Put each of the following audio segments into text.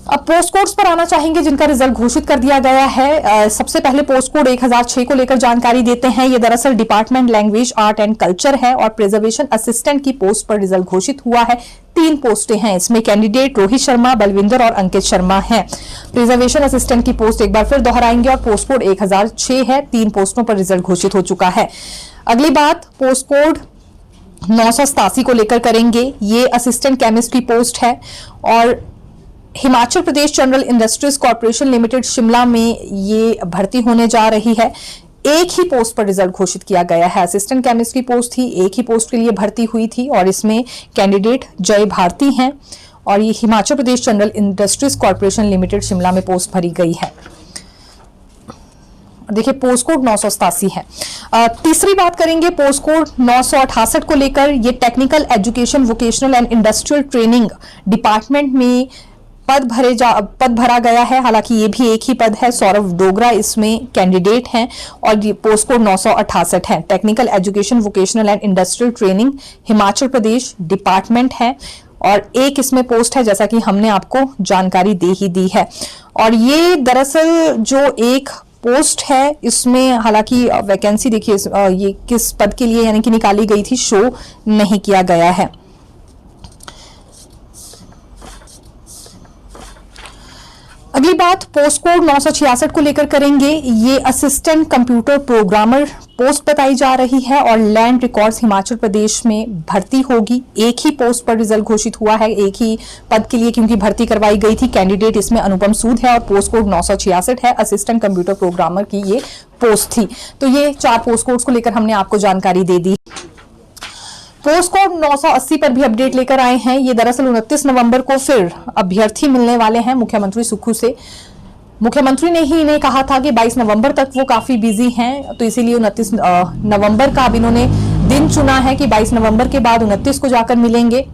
अब post codes पर आना चाहेंगे जिनका रिजल्ट घोषित कर दिया गया है। सबसे पहले पोस्ट कोड 1006 को लेकर जानकारी देते हैं। ये दरअसल department language art and culture है और प्रिजर्वेशन असिस्टेंट की पोस्ट पर रिजल्ट घोषित हुआ है। 3 पोस्टें हैं इसमें। कैंडिडेट रोहित शर्मा, बलविंदर और अंकित शर्मा हैं। प्रिजर्वेशन असिस्टेंट की पोस्ट एक बार फिर दोहराएंगे और पोस्ट कोड 1006 है। 3 पोस्टों पर रिजल्ट घोषित हो चुका है। अगली बात पोस्ट कोड 987 को लेकर करेंगे। ये असिस्टेंट केमिस्ट की पोस्ट है और Himachal Pradesh general industries corporation limited Shimla में ये भर्ती होने जा रही है। एक ही पोस्ट पर रिजल्ट घोषित किया गया है। असिस्टेंट केमिस्ट की पोस्ट थी, एक ही पोस्ट के लिए भर्ती हुई थी और इसमें कैंडिडेट जय भारती हैं और ये Himachal Pradesh general industries corporation limited Shimla में पोस्ट भरी गई है। देखिए पोस्ट कोड 987 है। तीसरी बात करेंगे पोस्ट कोड 968 को लेकर। ये technical education vocational and industrial training department में पद भरा गया है। हालांकि ये भी एक ही पद है। सौरभ डोगरा इसमें कैंडिडेट हैं और ये पोस्ट कोड 968 है। Technical education vocational and industrial training Himachal Pradesh department है और एक इसमें पोस्ट है जैसा कि हमने आपको जानकारी दे ही दी है। और ये दरअसल जो एक पोस्ट है इसमें हालांकि वैकेंसी देखिए ये किस पद के लिए यानी कि निकाली गई थी शो नहीं किया गया है। अगली बात पोस्ट कोड 966 को लेकर करेंगे। ये असिस्टेंट कंप्यूटर प्रोग्रामर पोस्ट बताई जा रही है और लैंड रिकॉर्ड्स हिमाचल प्रदेश में भर्ती होगी। एक ही पोस्ट पर रिजल्ट घोषित हुआ है, एक ही पद के लिए क्योंकि भर्ती करवाई गई थी। कैंडिडेट इसमें अनुपम सूद है और पोस्ट कोड 966 है। असिस्टेंट कंप्यूटर प्रोग्रामर की ये पोस्ट थी। तो ये 4 पोस्ट कोड्स को लेकर हमने आपको जानकारी दे दी। पोस्ट कोड 980 पर भी अपडेट लेकर आए हैं। ये दरअसल 29 नवंबर को फिर अभ्यर्थी मिलने वाले हैं मुख्यमंत्री सुक्खू से। मुख्यमंत्री ने ही इन्हें कहा था कि 22 नवंबर तक वो काफी बिजी हैं, तो इसीलिए 29 नवंबर का अब इन्होंने दिन चुना है कि 22 नवंबर के बाद 29 को जाकर मिलेंगे।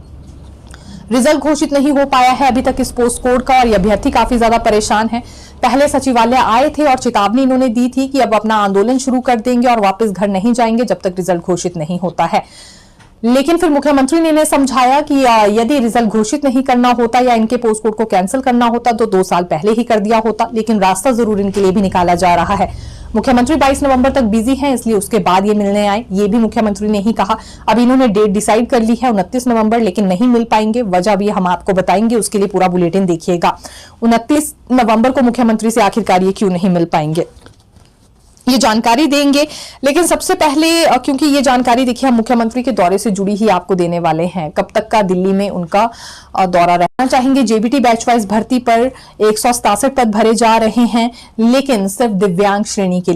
रिजल्ट घोषित नहीं हो पाया है अभी तक इस पोस्ट कोड का और ये अभ्यर्थी काफी ज्यादा परेशान है। पहले सचिवालय आए थे और चेतावनी इन्होंने दी थी कि अब अपना आंदोलन शुरू कर देंगे और वापस घर नहीं जाएंगे जब तक रिजल्ट घोषित नहीं होता है। लेकिन फिर मुख्यमंत्री ने इन्हें समझाया कि यदि रिजल्ट घोषित नहीं करना होता या इनके पोस्ट कोड को कैंसिल करना होता तो 2 साल पहले ही कर दिया होता, लेकिन रास्ता जरूर इनके लिए भी निकाला जा रहा है। मुख्यमंत्री 22 नवंबर तक बिजी हैं, इसलिए उसके बाद ये मिलने आए। ये भी मुख्यमंत्री ने ही कहा। अब इन्होंने डेट डिसाइड कर ली है 29 नवंबर, लेकिन नहीं मिल पाएंगे। वजह भी हम आपको बताएंगे, उसके लिए पूरा बुलेटिन देखिएगा। 29 नवंबर को मुख्यमंत्री से आखिरकार ये क्यों नहीं मिल पाएंगे ये जानकारी देंगे। लेकिन सबसे पहले क्योंकि ये जानकारी देखिए हम मुख्यमंत्री के दौरे से जुड़ी ही आपको देने वाले हैं। कब तक का दिल्ली में उनका दौरा रहना चाहेंगे। जेबीटी बैच वाइज भर्ती पर 167 पद भरे जा रहे हैं, लेकिन सिर्फ दिव्यांग श्रेणी के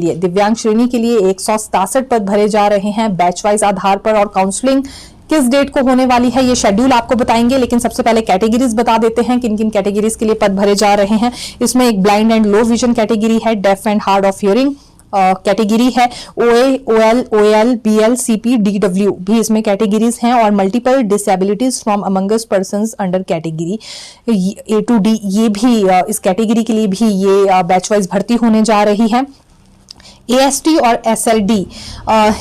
लिए 167 पद भरे जा रहे हैं बैच वाइज आधार पर। और काउंसलिंग किस डेट को होने वाली है ये शेड्यूल आपको बताएंगे। लेकिन सबसे पहले कैटेगरीज बता देते हैं किन किन कैटेगरीज के लिए पद भरे जा रहे हैं। इसमें एक blind and low vision category है, deaf and hard of hearing category है, OA, OL, OL, BL, CP, DW भी इसमें कैटेगरीज हैं और multiple disabilities from Among Us persons under category A to D ये भी इस कैटेगरी के लिए भी ये बैच वाइज भर्ती होने जा रही है। AST और SLD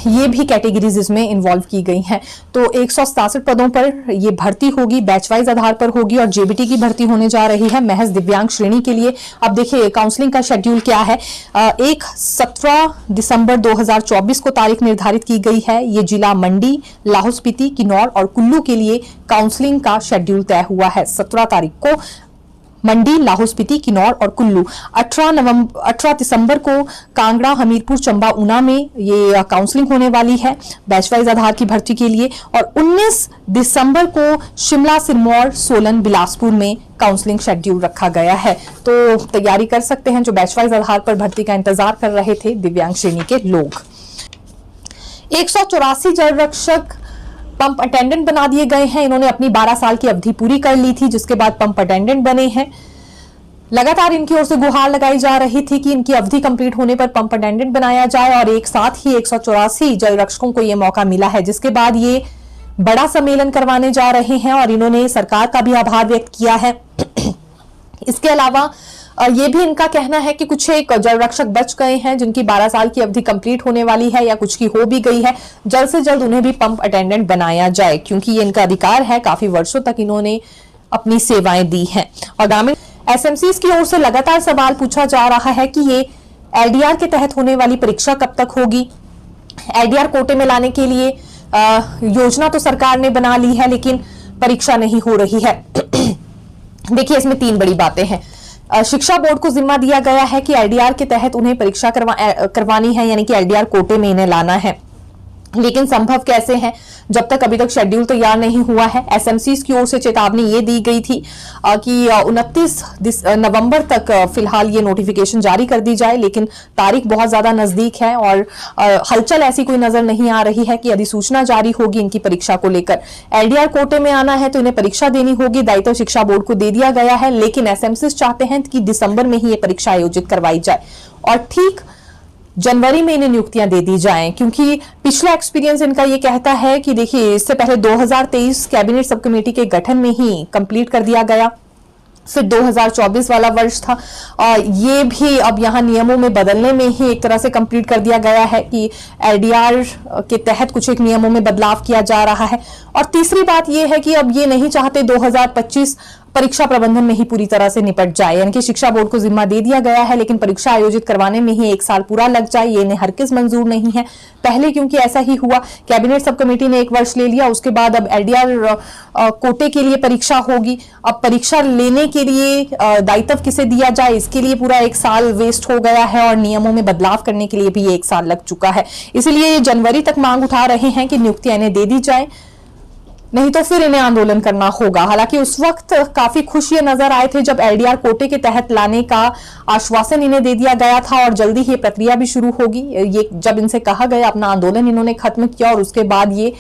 ये भी कैटेगरीज इसमें इन्वॉल्व की गई हैं। तो 167 पदों पर ये भर्ती होगी, बैच वाइज आधार पर होगी और जेबीटी की भर्ती होने जा रही है महज दिव्यांग श्रेणी के लिए। अब देखिए काउंसलिंग का शेड्यूल क्या है। 17 दिसंबर 2024 को तारीख निर्धारित की गई है। ये जिला मंडी, लाहौल स्पीति, किन्नौर और कुल्लू के लिए काउंसलिंग का शेड्यूल तय हुआ है। 17 तारीख को मंडी, लाहौल स्पीति, किन्नौर और कुल्लू। 18 दिसंबर को कांगड़ा, हमीरपुर, चंबा, ऊना में ये काउंसलिंग होने वाली है बैच वाइज आधार की भर्ती के लिए। और 19 दिसंबर को शिमला, सिरमौर, सोलन, बिलासपुर में काउंसलिंग शेड्यूल रखा गया है। तो तैयारी कर सकते हैं जो बैच वाइज आधार पर भर्ती का इंतजार कर रहे थे दिव्यांग श्रेणी के लोग। 184 जल रक्षक पंप अटेंडेंट बना दिए गए हैं। इन्होंने अपनी 12 साल की अवधि पूरी कर ली थी जिसके बाद पंप अटेंडेंट बने हैं। लगातार इनकी ओर से गुहार लगाई जा रही थी कि इनकी अवधि कंप्लीट होने पर पंप अटेंडेंट बनाया जाए और एक साथ ही 184 जल रक्षकों को यह मौका मिला है, जिसके बाद ये बड़ा सम्मेलन करवाने जा रहे हैं और इन्होंने सरकार का भी आभार व्यक्त किया है। इसके अलावा ये भी इनका कहना है कि कुछ एक जल रक्षक बच गए हैं जिनकी 12 साल की अवधि कंप्लीट होने वाली है या कुछ की हो भी गई है। जल्द से जल्द उन्हें भी पंप अटेंडेंट बनाया जाए क्योंकि ये इनका अधिकार है। काफी वर्षों तक इन्होंने अपनी सेवाएं दी हैं। और ग्रामीण एसएमसीज की ओर से लगातार सवाल पूछा जा रहा है कि ये एलडीआर के तहत होने वाली परीक्षा कब तक होगी। एलडीआर कोटे में लाने के लिए योजना तो सरकार ने बना ली है, लेकिन परीक्षा नहीं हो रही है। देखिए, इसमें 3 बड़ी बातें हैं। शिक्षा बोर्ड को जिम्मा दिया गया है कि एलडीआर के तहत उन्हें परीक्षा करवानी है, यानी कि एलडीआर कोटे में इन्हें लाना है, लेकिन संभव कैसे है जब तक अभी तक शेड्यूल तैयार नहीं हुआ है। एसएमसीज की ओर से चेतावनी ये दी गई थी कि 29 नवंबर तक फिलहाल ये नोटिफिकेशन जारी कर दी जाए, लेकिन तारीख बहुत ज्यादा नजदीक है और हलचल ऐसी कोई नजर नहीं आ रही है कि अधिसूचना जारी होगी इनकी परीक्षा को लेकर। एलडीआर कोटे में आना है तो इन्हें परीक्षा देनी होगी, दायित्व शिक्षा बोर्ड को दे दिया गया है, लेकिन एसएमसीज चाहते हैं कि दिसंबर में ही ये परीक्षा आयोजित करवाई जाए और ठीक जनवरी में इन्हें नियुक्तियां दे दी जाएं, क्योंकि पिछला एक्सपीरियंस इनका ये कहता है कि देखिए, इससे पहले 2023 कैबिनेट सब कमेटी के गठन में ही कंप्लीट कर दिया गया, फिर 2024 वाला वर्ष था और ये भी अब यहाँ नियमों में बदलने में ही एक तरह से कंप्लीट कर दिया गया है कि एलडीआर के तहत कुछ एक नियमों में बदलाव किया जा रहा है। और तीसरी बात ये है कि अब ये नहीं चाहते 2025 परीक्षा प्रबंधन में ही पूरी तरह से निपट जाए, यानी कि शिक्षा बोर्ड को जिम्मा दे दिया गया है, लेकिन परीक्षा आयोजित करवाने में ही 1 साल पूरा लग जाए, ये इन्हें हरगिज मंजूर नहीं है। पहले क्योंकि ऐसा ही हुआ, कैबिनेट सब कमेटी ने 1 वर्ष ले लिया, उसके बाद अब एलडीआर कोटे के लिए परीक्षा होगी। अब परीक्षा लेने के लिए दायित्व किसे दिया जाए, इसके लिए पूरा 1 साल वेस्ट हो गया है और नियमों में बदलाव करने के लिए भी 1 साल लग चुका है। इसलिए ये जनवरी तक मांग उठा रहे हैं कि नियुक्तियां इन्हें दे दी जाए, नहीं तो फिर इन्हें आंदोलन करना होगा। हालांकि उस वक्त काफी खुश ये नजर आए थे जब एलडीआर कोटे के तहत लाने का आश्वासन इन्हें दे दिया गया था और जल्दी ही प्रक्रिया भी शुरू होगी। ये जब इनसे कहा गया, अपना आंदोलन इन्होंने खत्म किया और उसके बाद ये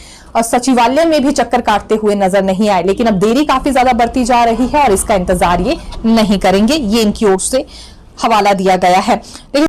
सचिवालय में भी चक्कर काटते हुए नजर नहीं आए, लेकिन अब देरी काफी ज्यादा बढ़ती जा रही है और इसका इंतजार ये नहीं करेंगे, ये इनकी ओर से हवाला दिया गया है। लेकिन